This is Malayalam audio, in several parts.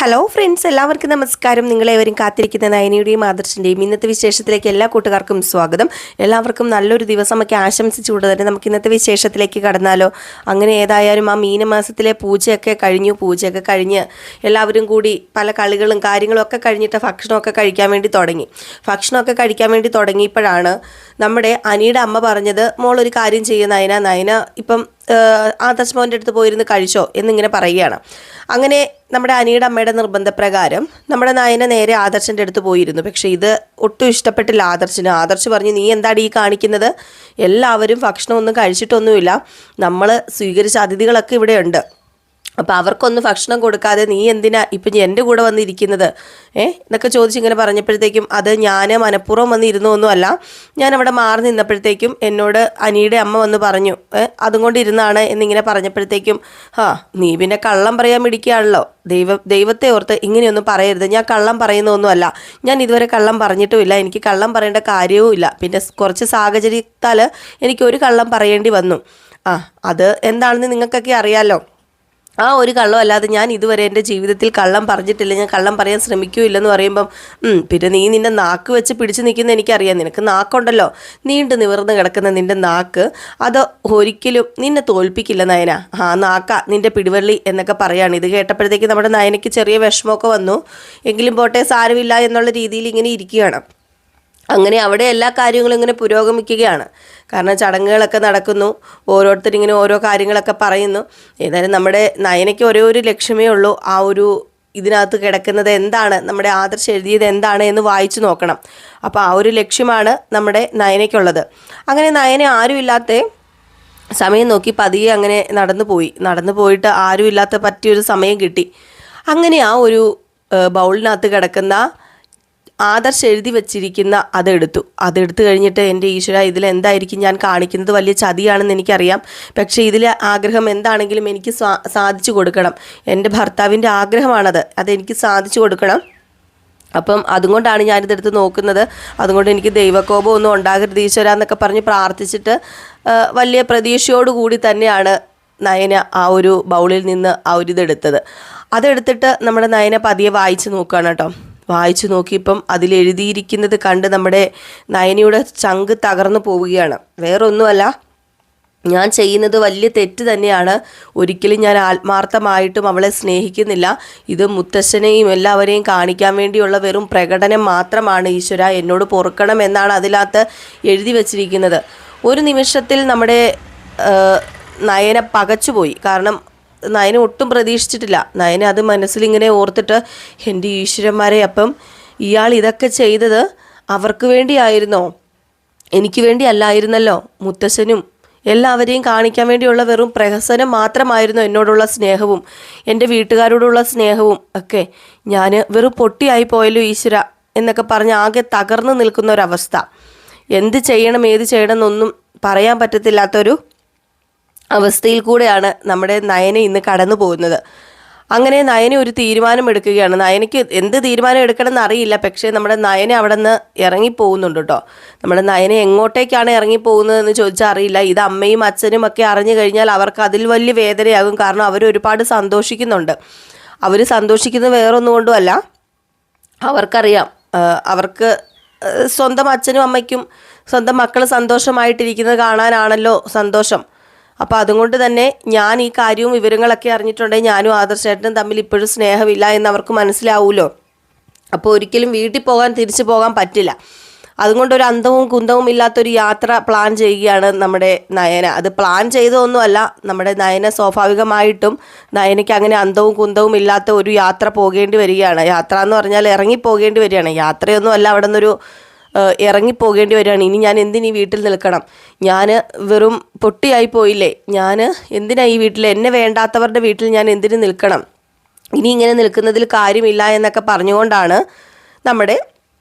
ഹലോ ഫ്രണ്ട്സ്, എല്ലാവർക്കും നമസ്കാരം. നിങ്ങളേവരും കാത്തിരിക്കുന്ന നയനയുടെയും ആദർശിൻ്റെയും ഇന്നത്തെ വിശേഷത്തിലേക്ക് എല്ലാ കൂട്ടുകാർക്കും സ്വാഗതം. എല്ലാവർക്കും നല്ലൊരു ദിവസമൊക്കെ ആശംസിച്ചുകൊണ്ട് തന്നെ നമുക്ക് ഇന്നത്തെ വിശേഷത്തിലേക്ക് കടന്നാലോ. അങ്ങനെ ഏതായാലും ആ മീനമാസത്തിലെ പൂജയൊക്കെ കഴിഞ്ഞ് എല്ലാവരും കൂടി പല കളികളും കാര്യങ്ങളും ഒക്കെ കഴിഞ്ഞിട്ട് ഭക്ഷണമൊക്കെ കഴിക്കാൻ വേണ്ടി തുടങ്ങിയപ്പോഴാണ് നമ്മുടെ അനിയുടെ അമ്മ പറഞ്ഞത്, മോളൊരു കാര്യം ചെയ്യുന്ന നയന ഇപ്പം ആദർശ് മോൻ്റെ അടുത്ത് പോയിരുന്ന് കഴിച്ചോ എന്നിങ്ങനെ പറയുകയാണ്. അങ്ങനെ നമ്മുടെ അനിയുടെ അമ്മയുടെ നിർബന്ധപ്രകാരം നമ്മുടെ നയന നേരെ ആദർശൻ്റെ അടുത്ത് പോയിരുന്നു. പക്ഷേ ഇത് ഒട്ടും ഇഷ്ടപ്പെട്ടില്ല ആദർശിന്. ആദർശ് പറഞ്ഞു, നീ എന്താണ് ഈ കാണിക്കുന്നത്? എല്ലാവരും ഭക്ഷണമൊന്നും കഴിച്ചിട്ടൊന്നുമില്ല, നമ്മൾ സ്വീകരിച്ച അതിഥികളൊക്കെ ഇവിടെ ഉണ്ട്, അപ്പോൾ അവർക്കൊന്നും ഭക്ഷണം കൊടുക്കാതെ നീ എന്തിനാ ഇപ്പം എൻ്റെ കൂടെ വന്നിരിക്കുന്നത് എന്നൊക്കെ ചോദിച്ചിങ്ങനെ പറഞ്ഞപ്പോഴത്തേക്കും, അത് ഞാൻ മനഃപൂർവ്വം വന്നിരുന്നൊന്നുമല്ല, ഞാൻ അവിടെ മാറി നിന്നപ്പോഴത്തേക്കും എന്നോട് അനിയുടെ അമ്മ വന്ന് പറഞ്ഞു, അതുകൊണ്ടിരുന്നാണ് എന്നിങ്ങനെ പറഞ്ഞപ്പോഴത്തേക്കും, നീ പിന്നെ കള്ളം പറയാൻ മിടിക്കുകയാണല്ലോ, ദൈവത്തെ ഓർത്ത് ഇങ്ങനെയൊന്നും പറയരുത്, ഞാൻ കള്ളം പറയുന്നൊന്നുമല്ല, ഞാൻ ഇതുവരെ കള്ളം പറഞ്ഞിട്ടുമില്ല, എനിക്ക് കള്ളം പറയേണ്ട കാര്യവും ഇല്ല, പിന്നെ കുറച്ച് സാഹചര്യത്താൽ എനിക്കൊരു കള്ളം പറയേണ്ടി വന്നു, അത് എന്താണെന്ന് നിങ്ങൾക്കൊക്കെ അറിയാമല്ലോ, ആ ഒരു കള്ളം അല്ലാതെ ഞാൻ ഇതുവരെ എൻ്റെ ജീവിതത്തിൽ കള്ളം പറഞ്ഞിട്ടില്ല, ഞാൻ കള്ളം പറയാൻ ശ്രമിക്കുകയില്ലെന്ന് പറയുമ്പം, പിന്നെ നീ നിൻ്റെ നാക്ക് വെച്ച് പിടിച്ച് നിൽക്കുന്ന എനിക്കറിയാം, നിനക്ക് നാക്കുണ്ടല്ലോ, നീണ്ടു നിവർന്ന് കിടക്കുന്ന നിൻ്റെ നാക്ക്, അത് ഒരിക്കലും നിന്നെ തോൽപ്പിക്കില്ല നയന, നാക്ക നിൻ്റെ പിടിവള്ളി എന്നൊക്കെ പറയാണ്. ഇത് കേട്ടപ്പോഴത്തേക്ക് നമ്മുടെ നയനയ്ക്ക് ചെറിയ വിഷമമൊക്കെ വന്നു. എങ്കിലും പോട്ടെ, സാരമില്ല എന്നുള്ള രീതിയിൽ ഇങ്ങനെ ഇരിക്കുകയാണ്. അങ്ങനെ അവിടെ എല്ലാ കാര്യങ്ങളും ഇങ്ങനെ പുരോഗമിക്കുകയാണ്. കാരണം ചടങ്ങുകളൊക്കെ നടക്കുന്നു, ഓരോരുത്തരിങ്ങനെ ഓരോ കാര്യങ്ങളൊക്കെ പറയുന്നു. ഏതായാലും നമ്മുടെ നയനയ്ക്ക് ഒരു ലക്ഷ്യമേ ഉള്ളൂ, ആ ഒരു ഇതിനകത്ത് കിടക്കുന്നത് എന്താണ്, നമ്മുടെ ആദർശ് എഴുതിയത് എന്താണ് എന്ന് വായിച്ചു നോക്കണം. അപ്പോൾ ആ ഒരു ലക്ഷ്യമാണ് നമ്മുടെ നയനയ്ക്കുള്ളത്. അങ്ങനെ നയന ആരുമില്ലാത്ത സമയം നോക്കി പതിയെ അങ്ങനെ നടന്നു പോയിട്ട് ആരുമില്ലാത്ത പറ്റിയൊരു സമയം കിട്ടി. അങ്ങനെ ആ ഒരു ബൗളിനകത്ത് കിടക്കുന്ന ആദർശ് എഴുതി വച്ചിരിക്കുന്ന അതെടുത്തു കഴിഞ്ഞിട്ട്, എൻ്റെ ഈശ്വര, ഇതിലെന്തായിരിക്കും ഞാൻ കാണിക്കുന്നത്, വലിയ ചതിയാണെന്ന് എനിക്കറിയാം, പക്ഷേ ഇതിലെ ആഗ്രഹം എന്താണെങ്കിലും എനിക്ക് സാധിച്ചു കൊടുക്കണം, എൻ്റെ ഭർത്താവിൻ്റെ ആഗ്രഹമാണത്, അതെനിക്ക് സാധിച്ചു കൊടുക്കണം. അപ്പം അതുകൊണ്ടാണ് ഞാനിതെടുത്ത് നോക്കുന്നത്, അതുകൊണ്ട് എനിക്ക് ദൈവകോപം ഒന്നും ഉണ്ടാകരുത് ഈശ്വര എന്നൊക്കെ പറഞ്ഞ് പ്രാർത്ഥിച്ചിട്ട് വലിയ പ്രതീക്ഷയോടുകൂടി തന്നെയാണ് നയന ആ ഒരു ബൗളിൽ നിന്ന് ആ ഒരു ഇതെടുത്തത്. അതെടുത്തിട്ട് നമ്മുടെ നയന പതിയെ വായിച്ച് നോക്കുകയാണ് കേട്ടോ. വായിച്ചു നോക്കിയപ്പം അതിലെഴുതിയിരിക്കുന്നത് കണ്ട് നമ്മുടെ നയനയുടെ ചങ്ക് തകർന്നു പോവുകയാണ്. വേറൊന്നുമല്ല, ഞാൻ ചെയ്യുന്നത് വലിയ തെറ്റ് തന്നെയാണ്, ഒരിക്കലും ഞാൻ ആത്മാർത്ഥമായിട്ടും അവളെ സ്നേഹിക്കുന്നില്ല, ഇത് മുത്തശ്ശനെയും എല്ലാവരെയും കാണിക്കാൻ വേണ്ടിയുള്ള വെറും പ്രകടനം മാത്രമാണ്, ഈശ്വര എന്നോട് പൊറുക്കണം എന്നാണ് അതിനകത്ത് എഴുതി വച്ചിരിക്കുന്നത്. ഒരു നിമിഷത്തിൽ നമ്മുടെ നയന പകച്ചുപോയി. കാരണം നയന ഒട്ടും പ്രതീക്ഷിച്ചിട്ടില്ല. നയന അത് മനസ്സിലിങ്ങനെ ഓർത്തിട്ട്, എൻ്റെ ഈശ്വരന്മാരെ, അപ്പം ഇയാൾ ഇതൊക്കെ ചെയ്തത് അവർക്ക് വേണ്ടിയായിരുന്നോ, എനിക്ക് വേണ്ടി അല്ലായിരുന്നല്ലോ, മുത്തശ്ശനും എല്ലാവരെയും കാണിക്കാൻ വേണ്ടിയുള്ള വെറും പ്രഹസനം മാത്രമായിരുന്നു എന്നോടുള്ള സ്നേഹവും എൻ്റെ വീട്ടുകാരോടുള്ള സ്നേഹവും ഒക്കെ, ഞാൻ വെറും പൊട്ടിയായി പോയല്ലോ ഈശ്വര എന്നൊക്കെ പറഞ്ഞ് ആകെ തകർന്നു നിൽക്കുന്ന ഒരവസ്ഥ. എന്ത് ചെയ്യണം ഏത് ചെയ്യണം എന്നൊന്നും പറയാൻ പറ്റത്തില്ലാത്തൊരു അവസ്ഥയിൽ കൂടെയാണ് നമ്മുടെ നയന ഇന്ന് കടന്നു പോകുന്നത്. അങ്ങനെ നയന ഒരു തീരുമാനം എടുക്കുകയാണ്. നയനയ്ക്ക് എന്ത് തീരുമാനം എടുക്കണം എന്നറിയില്ല, പക്ഷേ നമ്മുടെ നയന അവിടെ നിന്ന് ഇറങ്ങിപ്പോകുന്നുണ്ട് കേട്ടോ. നമ്മുടെ നയന എങ്ങോട്ടേക്കാണ് ഇറങ്ങിപ്പോകുന്നതെന്ന് ചോദിച്ചാൽ അറിയില്ല. ഇത് അമ്മയും അച്ഛനും ഒക്കെ അറിഞ്ഞു കഴിഞ്ഞാൽ അവർക്ക് അതിൽ വലിയ വേദനയാകും. കാരണം അവർ ഒരുപാട് സന്തോഷിക്കുന്നുണ്ട്. അവർ സന്തോഷിക്കുന്നത് വേറൊന്നും കൊണ്ടുമല്ല, അവർക്കറിയാം, അവർക്ക് സ്വന്തം അച്ഛനും അമ്മയ്ക്കും സ്വന്തം മക്കൾ സന്തോഷമായിട്ടിരിക്കുന്നത് കാണാനാണല്ലോ സന്തോഷം. അപ്പോൾ അതുകൊണ്ട് തന്നെ ഞാൻ ഈ കാര്യവും വിവരങ്ങളൊക്കെ അറിഞ്ഞിട്ടുണ്ടെങ്കിൽ ഞാനും ആദർശേട്ടനും തമ്മിൽ ഇപ്പോഴും സ്നേഹമില്ല എന്ന് അവർക്ക് മനസ്സിലാവുമല്ലോ. അപ്പോൾ ഒരിക്കലും വീട്ടിൽ തിരിച്ചു പോകാൻ പറ്റില്ല. അതുകൊണ്ടൊരു അന്തവും കുന്തവും ഇല്ലാത്തൊരു യാത്ര പ്ലാൻ ചെയ്യുകയാണ് നമ്മുടെ നയന. അത് പ്ലാൻ ചെയ്തതൊന്നുമല്ല, നമ്മുടെ നയന സ്വാഭാവികമായിട്ടും നയനയ്ക്ക് അങ്ങനെ അന്തവും കുന്തവും ഇല്ലാത്ത ഒരു യാത്ര പോകേണ്ടി വരികയാണ്. യാത്ര എന്ന് പറഞ്ഞാൽ ഇറങ്ങിപ്പോകേണ്ടി വരികയാണ്. യാത്രയൊന്നുമല്ല, അവിടെ നിന്നൊരു ഇറങ്ങിപ്പോകേണ്ടി വരികയാണ്. ഇനി ഞാൻ എന്തിനീ വീട്ടിൽ നിൽക്കണം, ഞാൻ വെറും പൊട്ടിയായി പോയില്ലേ, ഞാൻ എന്തിനാ ഈ വീട്ടിൽ, എന്നെ വേണ്ടാത്തവരുടെ വീട്ടിൽ ഞാൻ എന്തിനു നിൽക്കണം, ഇനി ഇങ്ങനെ നിൽക്കുന്നതിൽ കാര്യമില്ല എന്നൊക്കെ പറഞ്ഞുകൊണ്ടാണ് നമ്മുടെ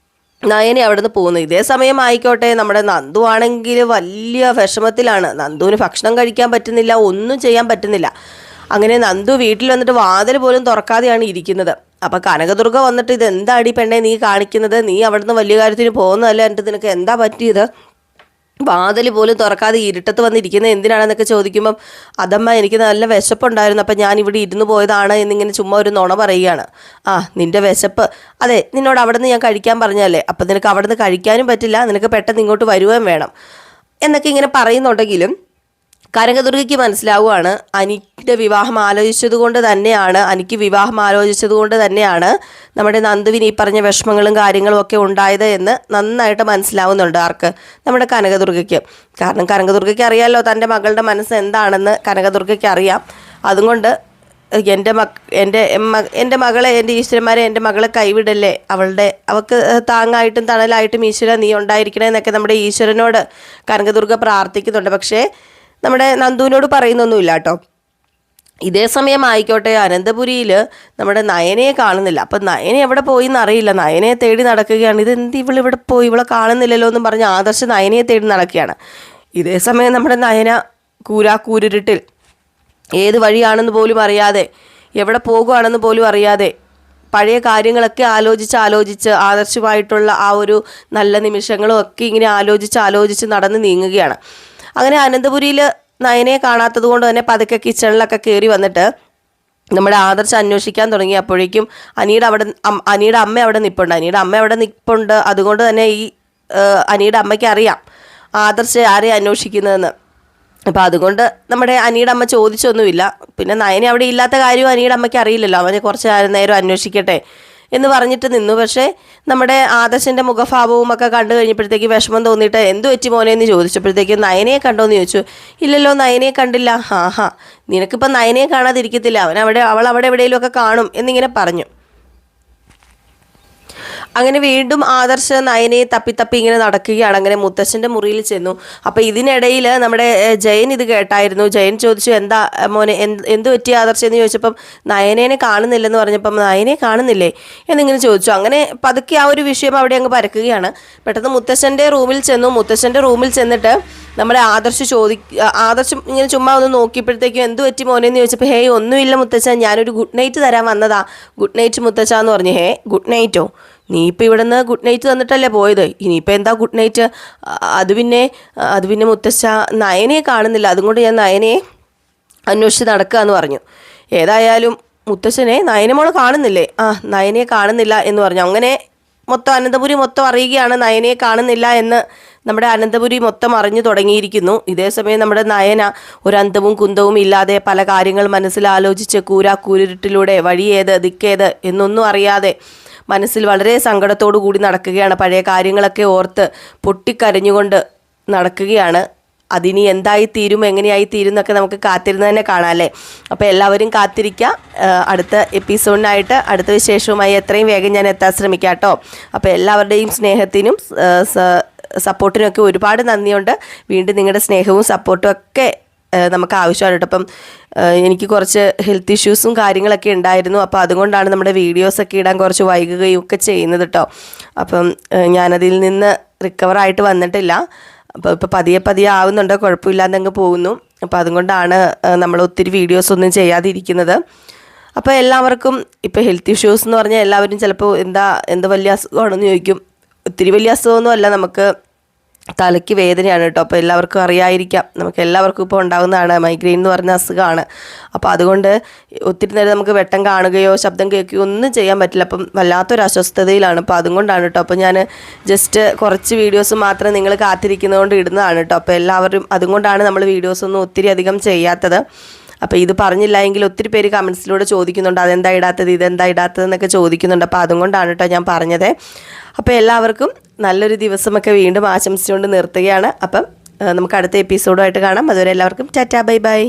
നയന അവിടെ നിന്ന് പോകുന്നത്. ഇതേ സമയം ആയിക്കോട്ടെ, നമ്മുടെ നന്ദു ആണെങ്കിൽ വലിയ വിഷമത്തിലാണ്. നന്ദുവിന് ഭക്ഷണം കഴിക്കാൻ പറ്റുന്നില്ല, ഒന്നും ചെയ്യാൻ പറ്റുന്നില്ല. അങ്ങനെ നന്ദു വീട്ടിൽ വന്നിട്ട് വാതിൽ പോലും തുറക്കാതെയാണ് ഇരിക്കുന്നത്. അപ്പോൾ കനകദുർഗ വന്നിട്ട്, ഇതെന്താടി പെണ്ണെ നീ കാണിക്കുന്നത്, നീ അവിടുന്ന് വലിയ കാര്യത്തിന് പോകുന്നതല്ല, എന്നിട്ട് നിനക്ക് എന്താ പറ്റിയത്, വാതിൽ പോലും തുറക്കാതെ ഇരുട്ടത്ത് വന്നിരിക്കുന്നത് എന്തിനാണെന്നൊക്കെ ചോദിക്കുമ്പം അതമ്മ എനിക്ക് നല്ല വിശപ്പുണ്ടായിരുന്നു, അപ്പം ഞാൻ ഇവിടെ ഇരുന്ന് പോയതാണ് എന്നിങ്ങനെ ചുമ്മാ ഒരു നുണ പറയുകയാണ്. ആ നിൻ്റെ വിശപ്പ്, അതെ നിന്നോട് അവിടെ നിന്ന് ഞാൻ കഴിക്കാൻ പറഞ്ഞല്ലേ, അപ്പം നിനക്ക് അവിടെ നിന്ന് കഴിക്കാനും പറ്റില്ല, നിനക്ക് പെട്ടെന്ന് ഇങ്ങോട്ട് വരുകയും വേണം എന്നൊക്കെ ഇങ്ങനെ പറയുന്നുണ്ടെങ്കിലും കനകദുർഗയ്ക്ക് മനസ്സിലാവുകയാണ് അനിയുടെ വിവാഹം ആലോചിച്ചത് കൊണ്ട് തന്നെയാണ് നമ്മുടെ നന്ദുവിന് ഈ പറഞ്ഞ വിഷമങ്ങളും കാര്യങ്ങളും ഒക്കെ ഉണ്ടായത് എന്ന് നന്നായിട്ട് മനസ്സിലാവുന്നുണ്ട്. ആർക്ക്? നമ്മുടെ കനകദുർഗയ്ക്ക്. കാരണം കനകദുർഗയ്ക്ക് അറിയാമല്ലോ തൻ്റെ മകളുടെ മനസ്സ് എന്താണെന്ന് കനകദുർഗയ്ക്ക് അറിയാം. അതുകൊണ്ട് എൻ്റെ മകളെ, എൻ്റെ ഈശ്വരന്മാരെ, എൻ്റെ മകളെ കൈവിടല്ലേ, അവൾക്ക് താങ്ങായിട്ടും തണലായിട്ടും ഈശ്വര നീ ഉണ്ടായിരിക്കണേ എന്നൊക്കെ നമ്മുടെ ഈശ്വരനോട് കനകദുർഗ പ്രാർത്ഥിക്കുന്നുണ്ട്. പക്ഷേ നമ്മുടെ നന്ദുവിനോട് പറയുന്നൊന്നുമില്ല കേട്ടോ. ഇതേ സമയം ആയിക്കോട്ടെ അനന്തപുരിയിൽ നമ്മുടെ നയനയെ കാണുന്നില്ല. അപ്പം നയന എവിടെ പോയി എന്നറിയില്ല, നയനയെ തേടി നടക്കുകയാണ്. ഇതെന്ത് ഇവളിവിടെ പോയി, ഇവളെ കാണുന്നില്ലല്ലോ എന്നും പറഞ്ഞ് ആദർശ് നയനയെ തേടി നടക്കുകയാണ്. ഇതേ സമയം നമ്മുടെ നയന കൂരിരുട്ടിൽ ഏത് വഴിയാണെന്ന് പോലും അറിയാതെ, എവിടെ പോകുകയാണെന്ന് പോലും അറിയാതെ, പഴയ കാര്യങ്ങളൊക്കെ ആലോചിച്ച് ആദർശമായിട്ടുള്ള ആ ഒരു നല്ല നിമിഷങ്ങളും ഒക്കെ ഇങ്ങനെ ആലോചിച്ച് നടന്ന് നീങ്ങുകയാണ്. അങ്ങനെ അനന്തപുരിയിൽ നയനയെ കാണാത്തത് കൊണ്ട് തന്നെ പതുക്കെ കിച്ചണിലൊക്കെ കയറി വന്നിട്ട് നമ്മുടെ ആദർശ് അന്വേഷിക്കാൻ തുടങ്ങി. അപ്പോഴേക്കും അനിയുടെ അമ്മ അവിടെ നിൽപ്പുണ്ട്. അതുകൊണ്ട് തന്നെ ഈ അനിയുടെ അമ്മയ്ക്ക് അറിയാം ആദർശ് ആരെ അന്വേഷിക്കുന്നതെന്ന്. അപ്പോൾ അതുകൊണ്ട് നമ്മുടെ അനിയുടെ അമ്മ ചോദിച്ചൊന്നുമില്ല. പിന്നെ നയനെ അവിടെ ഇല്ലാത്ത കാര്യവും അനിയുടെ അമ്മയ്ക്ക് അറിയില്ലല്ലോ, അവനെ കുറച്ച് നേരം അന്വേഷിക്കട്ടെ എന്ന് പറഞ്ഞിട്ട് നിന്നു. പക്ഷേ നമ്മുടെ ആദർശിൻ്റെ മുഖഭാവവും ഒക്കെ കണ്ടു കഴിഞ്ഞപ്പോഴത്തേക്ക് വിഷമം തോന്നിയിട്ട് എന്തു പറ്റി മോനെ എന്ന് ചോദിച്ചപ്പോഴത്തേക്ക് നയനയെ കണ്ടോയെന്ന് ചോദിച്ചു. ഇല്ലല്ലോ നയനയെ കണ്ടില്ല. നിനക്കിപ്പോൾ നയനയെ കാണാതിരിക്കത്തില്ല, അവൾ അവിടെ എവിടെയെങ്കിലുമൊക്കെ കാണും എന്നിങ്ങനെ പറഞ്ഞു. അങ്ങനെ വീണ്ടും ആദർശ് നയനയെ തപ്പി ഇങ്ങനെ നടക്കുകയാണ്. അങ്ങനെ മുത്തശ്ശൻ്റെ മുറിയിൽ ചെന്നു. അപ്പോൾ ഇതിനിടയിൽ നമ്മുടെ ജയൻ ഇത് കേട്ടായിരുന്നു. ജയൻ ചോദിച്ചു, എന്താ മോനെ എന്ത് പറ്റി ആദർശ് എന്ന് ചോദിച്ചപ്പം നയനേനെ കാണുന്നില്ലെന്ന് പറഞ്ഞപ്പം നയനെ കാണുന്നില്ലേ എന്നിങ്ങനെ ചോദിച്ചു. അങ്ങനെ പതുക്കെ ആ ഒരു വിഷയം അവിടെ അങ്ങ് പരക്കുകയാണ്. പെട്ടെന്ന് മുത്തശ്ശൻ്റെ റൂമിൽ ചെന്നു. മുത്തശ്ശൻ്റെ റൂമിൽ ചെന്നിട്ട് നമ്മുടെ ആദർശം ഇങ്ങനെ ചുമ്മാ ഒന്ന് നോക്കിയപ്പോഴത്തേക്കും എന്ത് പറ്റി മോനെന്ന് ചോദിച്ചപ്പോൾ ഹേയ് ഒന്നുമില്ല മുത്തശ്ശ, ഞാനൊരു ഗുഡ് നൈറ്റ് തരാൻ വന്നതാ. ഗുഡ് നൈറ്റ് മുത്തശ്ശ എന്ന് പറഞ്ഞു. ഗുഡ് നൈറ്റോ? നീ ഇപ്പം ഇവിടെ നിന്ന് ഗുഡ് നൈറ്റ് തന്നിട്ടല്ലേ പോയത്, ഇനിയിപ്പോൾ എന്താ ഗുഡ് നൈറ്റ്? അത് പിന്നെ മുത്തശ്ശ നയനയെ കാണുന്നില്ല, അതുകൊണ്ട് ഞാൻ നയനയെ അന്വേഷിച്ച് നടക്കുക എന്ന് പറഞ്ഞു. ഏതായാലും മുത്തശ്ശനെ നയനമോളെ കാണുന്നില്ലേ? നയനയെ കാണുന്നില്ല എന്ന് പറഞ്ഞു. അങ്ങനെ അനന്തപുരി മൊത്തം അറിയുകയാണ് നയനയെ കാണുന്നില്ല എന്ന്. നമ്മുടെ അനന്തപുരി മൊത്തം അറിഞ്ഞു തുടങ്ങിയിരിക്കുന്നു. ഇതേസമയം നമ്മുടെ നയന ഒരു അന്തവും കുന്തവും ഇല്ലാതെ പല കാര്യങ്ങൾ മനസ്സിലാലോചിച്ച് കൂരിരുട്ടിലൂടെ വഴിയേത് ദിക്കേത് എന്നൊന്നും അറിയാതെ മനസ്സിൽ വളരെ സങ്കടത്തോടു കൂടി നടക്കുകയാണ്. പഴയ കാര്യങ്ങളൊക്കെ ഓർത്ത് പൊട്ടിക്കരഞ്ഞുകൊണ്ട് നടക്കുകയാണ്. അതിനി എന്തായിത്തീരും എങ്ങനെയായിത്തീരും എന്നൊക്കെ നമുക്ക് കാത്തിരുന്ന് തന്നെ കാണാം അല്ലേ. അപ്പോൾ എല്ലാവരും കാത്തിരിക്കുക. അടുത്ത എപ്പിസോഡിനായിട്ട് അടുത്ത വിശേഷവുമായി എത്രയും വേഗം ഞാൻ എത്താൻ ശ്രമിക്കാം കേട്ടോ. അപ്പോൾ എല്ലാവരുടെയും സ്നേഹത്തിനും സപ്പോർട്ടിനൊക്കെ ഒരുപാട് നന്ദിയുണ്ട്. വീണ്ടും നിങ്ങളുടെ സ്നേഹവും സപ്പോർട്ടും ഒക്കെ നമുക്ക് ആവശ്യമാണ് കേട്ടോ. അപ്പം എനിക്ക് കുറച്ച് ഹെൽത്ത് ഇഷ്യൂസും കാര്യങ്ങളൊക്കെ ഉണ്ടായിരുന്നു. അപ്പോൾ അതുകൊണ്ടാണ് നമ്മുടെ വീഡിയോസൊക്കെ ഇടാൻ കുറച്ച് വൈകുകയും ഒക്കെ ചെയ്യുന്നത് കേട്ടോ. അപ്പം ഞാനതിൽ നിന്ന് റിക്കവറായിട്ട് വന്നിട്ടില്ല. അപ്പോൾ ഇപ്പോൾ പതിയെ ആവുന്നുണ്ട്, കുഴപ്പമില്ലാതെ പോകുന്നു. അപ്പോൾ അതുകൊണ്ടാണ് നമ്മൾ ഒത്തിരി വീഡിയോസൊന്നും ചെയ്യാതിരിക്കുന്നത്. അപ്പോൾ എല്ലാവർക്കും ഇപ്പോൾ ഹെൽത്ത് ഇഷ്യൂസ് എന്ന് പറഞ്ഞാൽ എല്ലാവരും ചിലപ്പോൾ എന്ത് വലിയ അസുഖമാണെന്ന് ചോദിക്കും. ഒത്തിരി വലിയ അസുഖമൊന്നും അല്ല, നമുക്ക് തലയ്ക്ക് വേദനയാണ് കേട്ടോ. അപ്പോൾ എല്ലാവർക്കും അറിയായിരിക്കാം, നമുക്ക് എല്ലാവർക്കും ഇപ്പോൾ ഉണ്ടാകുന്നതാണ് മൈഗ്രെയിൻ എന്ന് പറഞ്ഞ അസുഖമാണ്. അപ്പോൾ അതുകൊണ്ട് ഒത്തിരി നേരം നമുക്ക് വെട്ടം കാണുകയോ ശബ്ദം കേൾക്കുകയോ ഒന്നും ചെയ്യാൻ പറ്റില്ല. അപ്പം വല്ലാത്തൊരു അസ്വസ്ഥതയിലാണ്. അപ്പോൾ അതുകൊണ്ടാണ് കേട്ടോ. അപ്പോൾ ഞാൻ ജസ്റ്റ് കുറച്ച് വീഡിയോസ് മാത്രം നിങ്ങൾ കാത്തിരിക്കുന്നതുകൊണ്ട് ഇടുന്നതാണ് കേട്ടോ. അപ്പോൾ എല്ലാവരും അതുകൊണ്ടാണ് നമ്മൾ വീഡിയോസൊന്നും ഒത്തിരി അധികം ചെയ്യാത്തത്. അപ്പോൾ ഇത് പറഞ്ഞില്ല എങ്കിൽ ഒത്തിരി പേര് കമൻസിലൂടെ ചോദിക്കുന്നുണ്ട് അതെന്താ ഇടാത്തത് എന്നൊക്കെ ചോദിക്കുന്നുണ്ട്. അപ്പോൾ അതുകൊണ്ടാണ് കേട്ടോ ഞാൻ പറഞ്ഞത്. അപ്പോൾ എല്ലാവർക്കും നല്ലൊരു ദിവസമൊക്കെ വീണ്ടും ആശംസിച്ചുകൊണ്ട് നിർത്തുകയാണ്. അപ്പം നമുക്ക് അടുത്ത എപ്പിസോഡുമായിട്ട് കാണാം. അതുവരെ എല്ലാവർക്കും ടാറ്റാ ബൈ ബൈ.